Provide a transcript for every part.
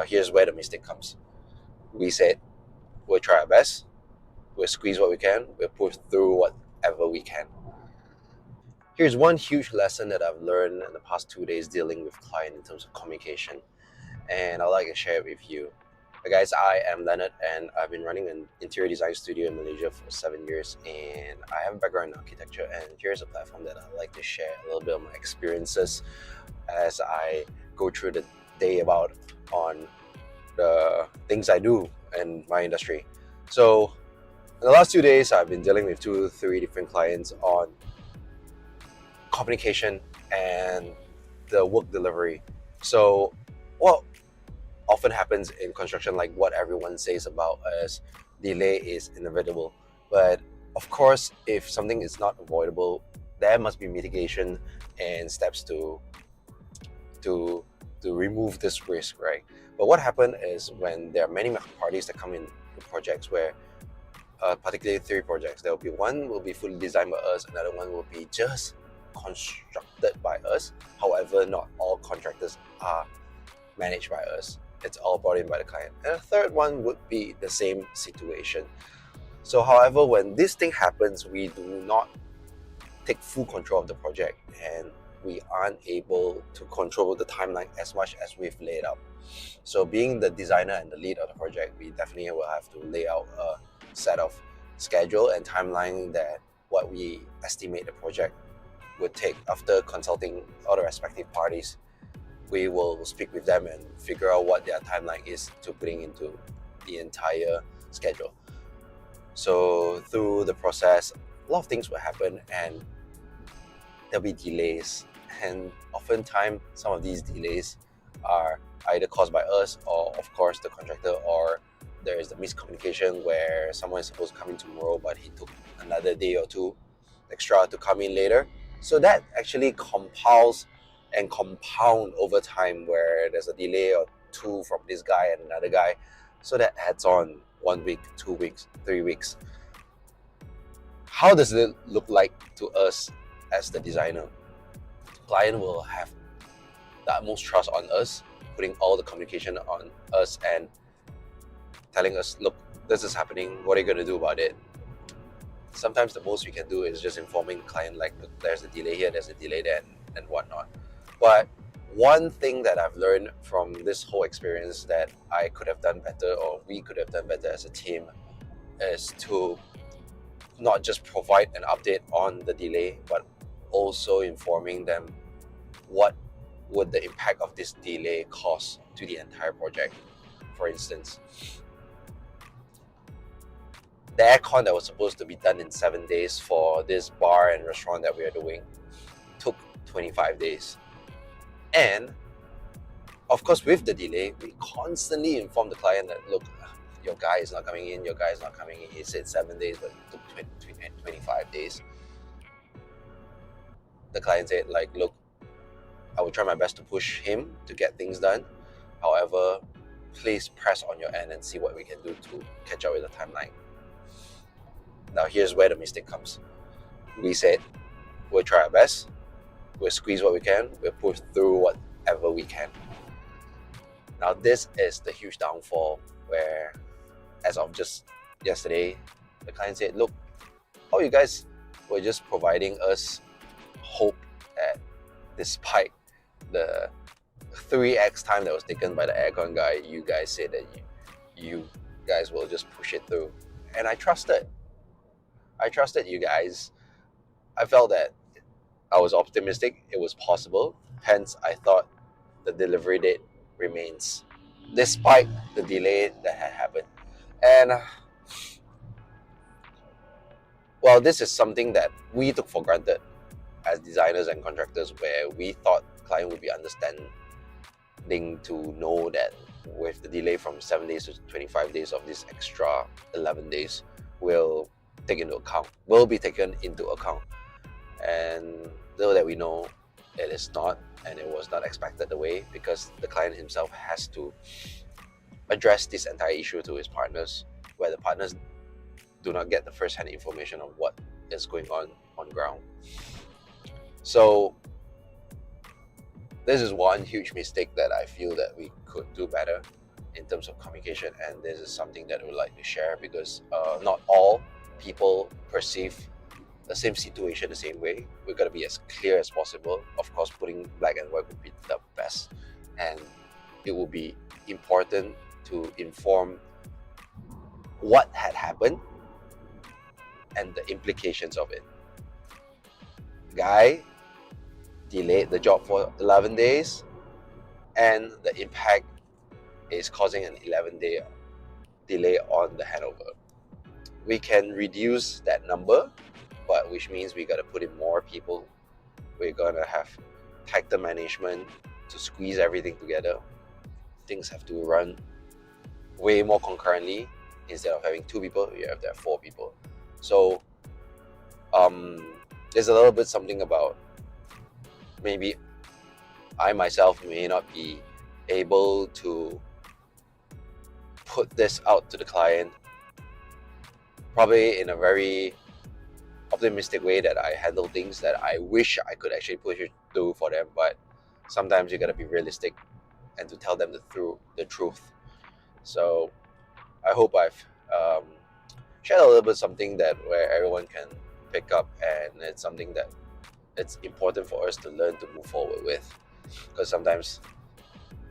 here's where the mistake comes. We said we'll try our best, we'll squeeze what we can, we'll push through whatever we can. Here's one huge lesson that I've learned in the past 2 days dealing with client in terms of communication, and I'd like to share it with you. Guys, I am Leonard, and I've been running an interior design studio in Malaysia for 7 years, and I have a background in architecture, and here's a platform that I'd like to share a little bit of my experiences as I go through the day about on the things I do in my industry. So in the last 2 days, I've been dealing with 2-3 different clients on communication and the work delivery. So what often happens in construction, like what everyone says about us, delay is inevitable. But of course, if something is not avoidable, there must be mitigation and steps to remove this risk, right? But what happened is when there are many parties that come in projects where particularly 3 projects, there will be one will be fully designed by us, another one will be just constructed by us. However, not all contractors are managed by us. It's all brought in by the client. And a third one would be the same situation. So however, when this thing happens, we do not take full control of the project, and we aren't able to control the timeline as much as we've laid out. So being the designer and the lead of the project, we definitely will have to lay out a set of schedule and timeline that what we estimate the project would take. After consulting all the respective parties, we will speak with them and figure out what their timeline is to putting into the entire schedule. So through the process, a lot of things will happen and there'll be delays, and oftentimes some of these delays are either caused by us or of course the contractor, or there is the miscommunication where someone is supposed to come in tomorrow but he took another day or two extra to come in later. So that actually compounds and compound over time, where there's a delay or 2 from this guy and another guy. So that adds on 1 week, 2 weeks, 3 weeks. How does it look like to us as the designer? The client will have the utmost trust on us, putting all the communication on us and telling us, look, this is happening, what are you going to do about it? Sometimes the most we can do is just informing the client, like, look, there's a delay here, there's a delay there, and whatnot. But one thing that I've learned from this whole experience that I could have done better, or we could have done better as a team, is to not just provide an update on the delay, but also informing them what would the impact of this delay cause to the entire project. For instance, the aircon that was supposed to be done in 7 days for this bar and restaurant that we are doing took 25 days. And of course, with the delay, we constantly inform the client that, look, your guy is not coming in, He said 7 days, but it took 25 days. The client said, like, look, I will try my best to push him to get things done. However, please press on your end and see what we can do to catch up with the timeline. Now, here's where the mistake comes. We said we'll try our best, we'll squeeze what we can, we'll push through whatever we can. Now, this is the huge downfall where, as of just yesterday, the client said, look, how you guys were just providing us hope that despite the 3x time that was taken by the aircon guy, you guys said that you guys will just push it through. And I trusted you guys. I felt that I was optimistic it was possible. Hence, I thought the delivery date remains, despite the delay that had happened. And well, this is something that we took for granted as designers and contractors, where we thought the client would be understanding to know that with the delay from 7 days to 25 days of this extra 11 days will be taken into account. And though that we know it is not, and it was not expected the way, because the client himself has to address this entire issue to his partners, where the partners do not get the first-hand information of what is going on ground. So this is one huge mistake that I feel that we could do better. in terms of communication, and this is something that I would like to share because not all people perceive the same situation the same way. We're gonna be as clear as possible. Of course, putting black and white would be the best, and it will be important to inform what had happened and the implications of it. Guy delayed the job for 11 days, and the impact is causing an 11-day delay on the handover. We can reduce that number, but which means we got to put in more people. We're gonna have tighter management to squeeze everything together. Things have to run way more concurrently. Instead of having 2 people, you have to have 4 people. So there's a little bit something about maybe I myself may not be able to put this out to the client probably in a very optimistic way that I handle things that I wish I could actually push it through for them, but sometimes you gotta be realistic and to tell them the truth. So I hope I've shared a little bit something that where everyone can pick up, and it's something that it's important for us to learn to move forward with, because sometimes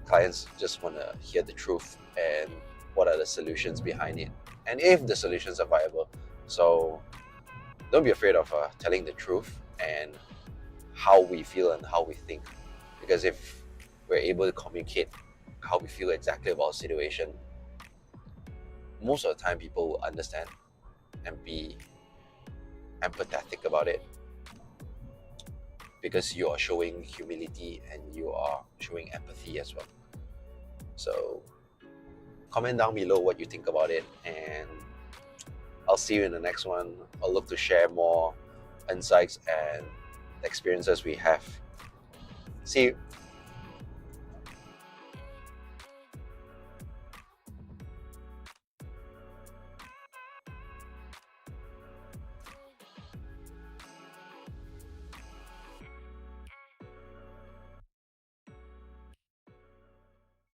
clients just want to hear the truth and what are the solutions behind it, and if the solutions are viable. So don't be afraid of telling the truth and how we feel and how we think, because if we're able to communicate how we feel exactly about a situation, most of the time people will understand and be empathetic about it, because you are showing humility and you are showing empathy as well. So comment down below what you think about it, and I'll see you in the next one. I'll look to share more insights and experiences we have. See you.